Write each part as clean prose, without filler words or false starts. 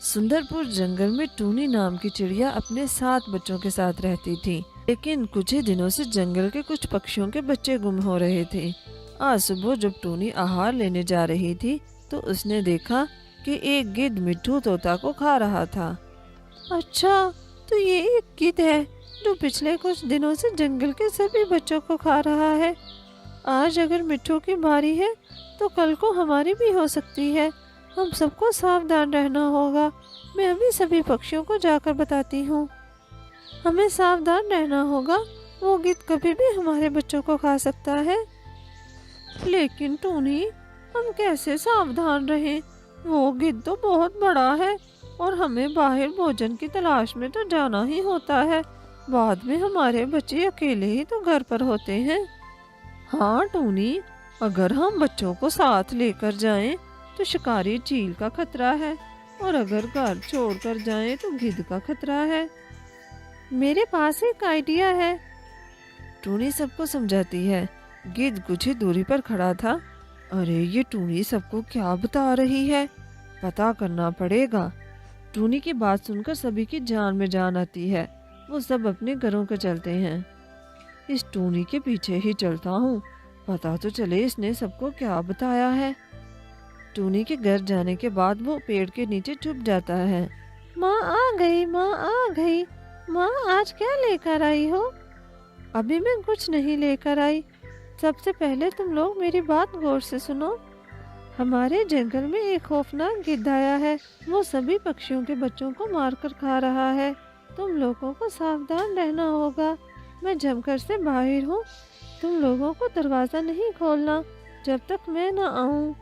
सुंदरपुर जंगल में टूनी नाम की चिड़िया अपने 7 बच्चों के साथ रहती थी। लेकिन कुछ ही दिनों से जंगल के कुछ पक्षियों के बच्चे गुम हो रहे थे। आज सुबह जब टूनी आहार लेने जा रही थी तो उसने देखा कि एक गिद्ध मिट्ठू तोता को खा रहा था। अच्छा, तो ये एक गिद्ध है जो पिछले कुछ दिनों से जंगल के सभी बच्चों को खा रहा है। आज अगर मिट्ठू की बारी है तो कल को हमारी भी हो सकती है। हम सबको सावधान रहना होगा। मैं अभी सभी पक्षियों को जाकर बताती हूँ। हमें सावधान रहना होगा, वो गिद्ध कभी भी हमारे बच्चों को खा सकता है। लेकिन टूनी, हम कैसे सावधान रहें? वो गिद्ध तो बहुत बड़ा है और हमें बाहर भोजन की तलाश में तो जाना ही होता है। बाद में हमारे बच्चे अकेले ही तो घर पर होते हैं। हाँ टूनी, अगर हम बच्चों को साथ लेकर जाएं तो शिकारी चील का खतरा है, और अगर घर छोड़कर जाएं तो गिद्ध का खतरा है। मेरे पास एक आइडिया है, टूनी सबको समझाती है। गिद्ध कुछ ही दूरी पर खड़ा था। अरे ये टूनी सबको क्या बता रही है, पता करना पड़ेगा। टूनी की बात सुनकर सभी की जान में जान आती है। वो सब अपने घरों को चलते हैं। इस टूनी के पीछे ही चलता हूँ, पता तो चले इसने सबको क्या बताया है। टूनी के घर जाने के बाद वो पेड़ के नीचे छुप जाता है। माँ आ गई, माँ आ गई। माँ आज क्या लेकर आई हो? अभी मैं कुछ नहीं लेकर आई। सबसे पहले तुम लोग मेरी बात गौर से सुनो। हमारे जंगल में एक खौफनाक गिद्ध आया है। वो सभी पक्षियों के बच्चों को मारकर खा रहा है। तुम लोगों को सावधान रहना होगा। मैं जमकर से बाहर हूँ। तुम लोगों को दरवाजा नहीं खोलना जब तक मैं न आऊँ।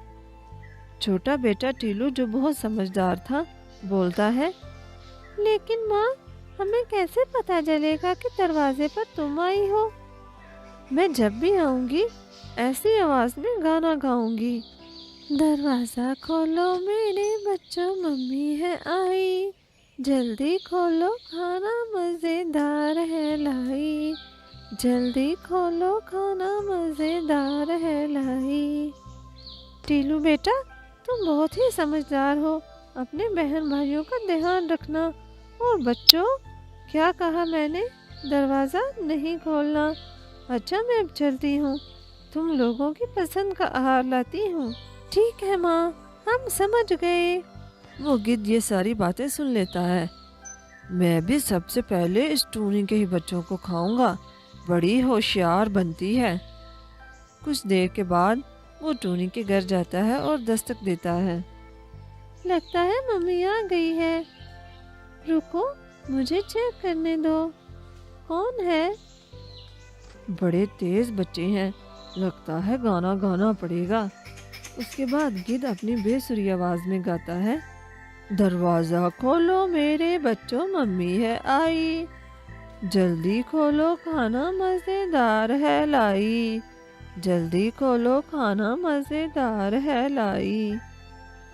छोटा बेटा टीलू, जो बहुत समझदार था, बोलता है, लेकिन माँ, हमें कैसे पता चलेगा कि दरवाजे पर तुम आई हो? मैं जब भी आऊंगी ऐसी आवाज में गाना गाऊंगी। दरवाजा खोलो मेरे बच्चों, मम्मी है आई। जल्दी खोलो, खाना मजेदार है लाई। जल्दी खोलो, खाना मजेदार है लाई। टीलू बेटा, तुम बहुत ही समझदार हो। अपने बहन भाइयों का ध्यान रखना। और बच्चों, क्या कहा मैंने? दरवाज़ा नहीं खोलना। अच्छा, मैं अब चलती हूँ। तुम लोगों की पसंद का आहार लाती हूँ। ठीक है माँ, हम समझ गए। वो गिद्ध ये सारी बातें सुन लेता है। मैं भी सबसे पहले इस टूनी के ही बच्चों को खाऊंगा। बड़ी होशियार बनती है। कुछ देर के बाद वो टूनी के घर जाता है और दस्तक देता है। लगता है मम्मी आ गई है। रुको, मुझे चेक करने दो। कौन है? बड़े तेज बच्चे हैं, लगता है गाना गाना पड़ेगा। उसके बाद गिद्ध अपनी बेसुरी आवाज में गाता है, दरवाजा खोलो मेरे बच्चों, मम्मी है आई। जल्दी खोलो, खाना मजेदार है लाई। जल्दी खोलो, खाना मजेदार है लाई।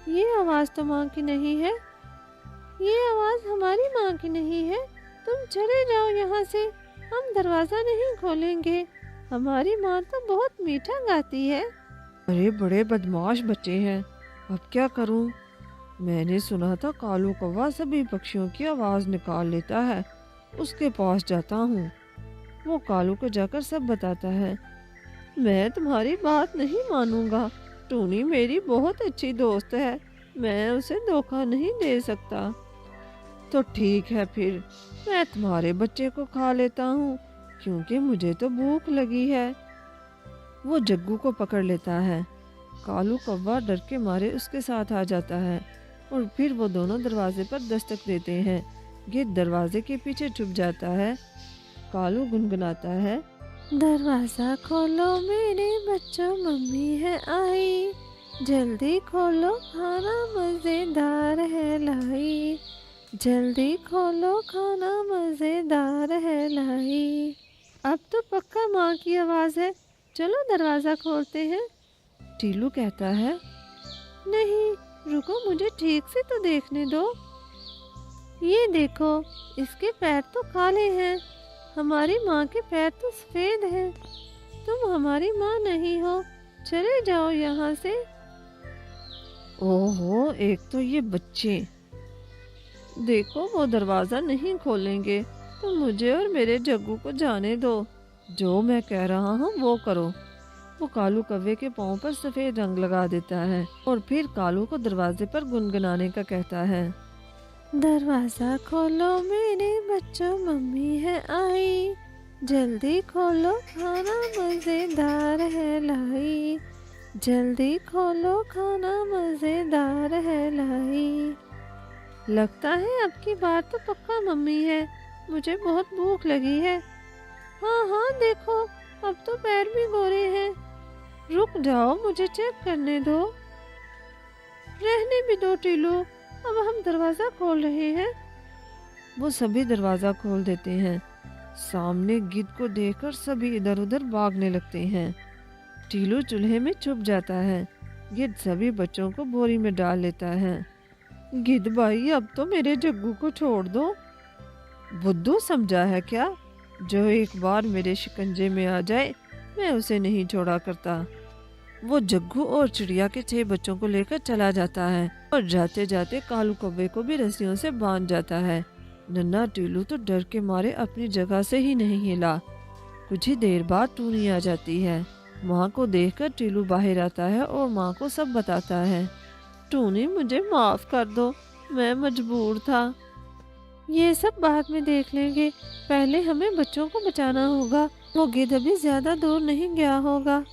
ये आवाज तो माँ की नहीं है। ये आवाज हमारी माँ की नहीं है। तुम चले जाओ यहाँ से, हम दरवाजा नहीं खोलेंगे। हमारी माँ तो बहुत मीठा गाती है। अरे बड़े बदमाश बच्चे हैं, अब क्या करूँ? मैंने सुना था कालू कौवा सभी पक्षियों की आवाज निकाल लेता है। उसके पास जाता हूँ। वो कालू को जाकर सब बताता है। मैं तुम्हारी बात नहीं मानूंगा। टूनी मेरी बहुत अच्छी दोस्त है, मैं उसे धोखा नहीं दे सकता। तो ठीक है, फिर मैं तुम्हारे बच्चे को खा लेता हूँ, क्योंकि मुझे तो भूख लगी है। वो जग्गू को पकड़ लेता है। कालू कौवा डर के मारे उसके साथ आ जाता है और फिर वो दोनों दरवाजे पर दस्तक देते हैं। गिद्ध दरवाजे के पीछे छुप जाता है। कालू गुनगुनाता है, दरवाजा खोलो मेरे बच्चों, मम्मी है आई। जल्दी खोलो, खाना मजेदार है लाई। जल्दी खोलो, खाना मजेदार है लाई। अब तो पक्का माँ की आवाज है। चलो दरवाजा खोलते हैं। टीलू कहता है, नहीं रुको, मुझे ठीक से तो देखने दो। ये देखो, इसके पैर तो काले हैं। हमारी माँ के पैर तो सफेद हैं। तुम हमारी माँ नहीं हो, चले जाओ यहाँ से। ओहो, एक तो ये बच्चे। देखो वो दरवाजा नहीं खोलेंगे, तो मुझे और मेरे जग्गू को जाने दो। जो मैं कह रहा हूँ वो करो। वो कालू कौवे के पाँव पर सफेद रंग लगा देता है और फिर कालू को दरवाजे पर गुनगुनाने का कहता है। दरवाजा खोलो मेरे बच्चों, मम्मी है आई। जल्दी खोलो, खाना मजेदार है लाई। जल्दी खोलो, खाना मजेदार है लाई। लगता है अब की बार तो पक्का मम्मी है, मुझे बहुत भूख लगी है। हाँ हाँ देखो, अब तो पैर भी गोरे हैं। रुक जाओ, मुझे चेक करने दो। रहने भी दो टीलू, अब हम दरवाजा खोल रहे हैं। वो सभी दरवाजा खोल देते हैं। सामने गिद्ध को देखकर सभी इधर उधर भागने लगते हैं। टीलू चूल्हे में छुप जाता है। गिद्ध सभी बच्चों को बोरी में डाल लेता है। गिद्ध भाई, अब तो मेरे जग्गू को छोड़ दो। बुद्धू समझा है क्या? जो एक बार मेरे शिकंजे में आ जाए, मैं उसे नहीं छोड़ा करता। वो जग्गू और चिड़िया के 6 बच्चों को लेकर चला जाता है और जाते जाते कालू कौवे को भी रस्सियों से बांध जाता है। नन्हा टीलू तो डर के मारे अपनी जगह से ही नहीं हिला। कुछ ही देर बाद टूनी आ जाती है। माँ को देखकर टीलू बाहर आता है और माँ को सब बताता है। टूनी, मुझे माफ कर दो, मैं मजबूर था। ये सब बाद में देख लेंगे, पहले हमें बच्चों को बचाना होगा। वो गिद्ध अभी ज्यादा दूर नहीं गया होगा।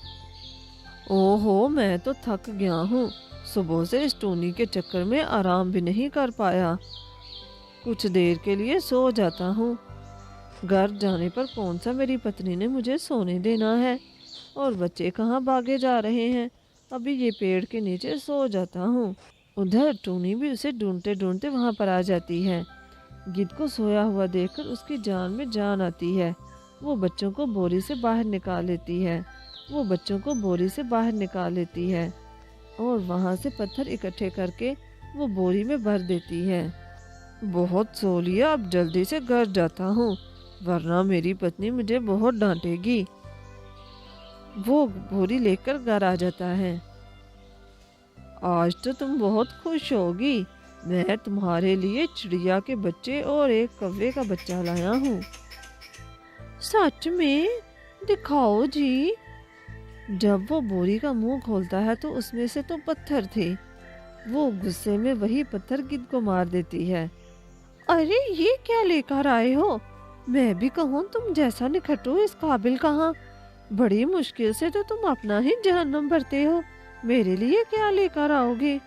ओहो, मैं तो थक गया हूँ। सुबह से इस टूनी के चक्कर में आराम भी नहीं कर पाया। कुछ देर के लिए सो जाता हूँ। घर जाने पर कौन सा मेरी पत्नी ने मुझे सोने देना है, और बच्चे कहाँ भागे जा रहे हैं। अभी ये पेड़ के नीचे सो जाता हूँ। उधर टूनी भी उसे ढूंढते ढूंढते वहाँ पर आ जाती है। गिद्ध को सोया हुआ देखकर उसकी जान में जान आती है। वो बच्चों को बोरी से बाहर निकाल लेती है। और वहाँ से पत्थर इकट्ठे करके वो बोरी में भर देती है। बहुत सो लिया, अब जल्दी से घर जाता हूँ, वरना मेरी पत्नी मुझे बहुत डांटेगी। वो बोरी लेकर घर आ जाता है। आज तो तुम बहुत खुश होगी, मैं तुम्हारे लिए चिड़िया के बच्चे और एक कौवे का बच्चा लाया हूँ। सच में? दिखाओ जी। जब वो बोरी का मुंह खोलता है तो उसमें से तो पत्थर थे। वो गुस्से में वही पत्थर गिद्ध को मार देती है। अरे ये क्या लेकर आए हो? मैं भी कहूँ तुम जैसा निखटू इस काबिल कहाँ। बड़ी मुश्किल से तो तुम अपना ही जहन्नुम भरते हो, मेरे लिए क्या लेकर आओगे?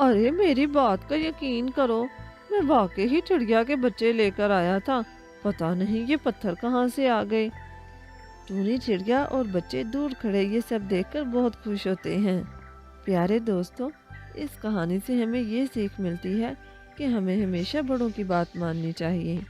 अरे मेरी बात का यकीन करो, मैं वाकई ही चिड़िया के बच्चे लेकर आया था। पता नहीं ये पत्थर कहाँ से आ गए। टूनी, चिड़िया और बच्चे दूर खड़े ये सब देखकर बहुत खुश होते हैं। प्यारे दोस्तों, इस कहानी से हमें ये सीख मिलती है कि हमें हमेशा बड़ों की बात माननी चाहिए।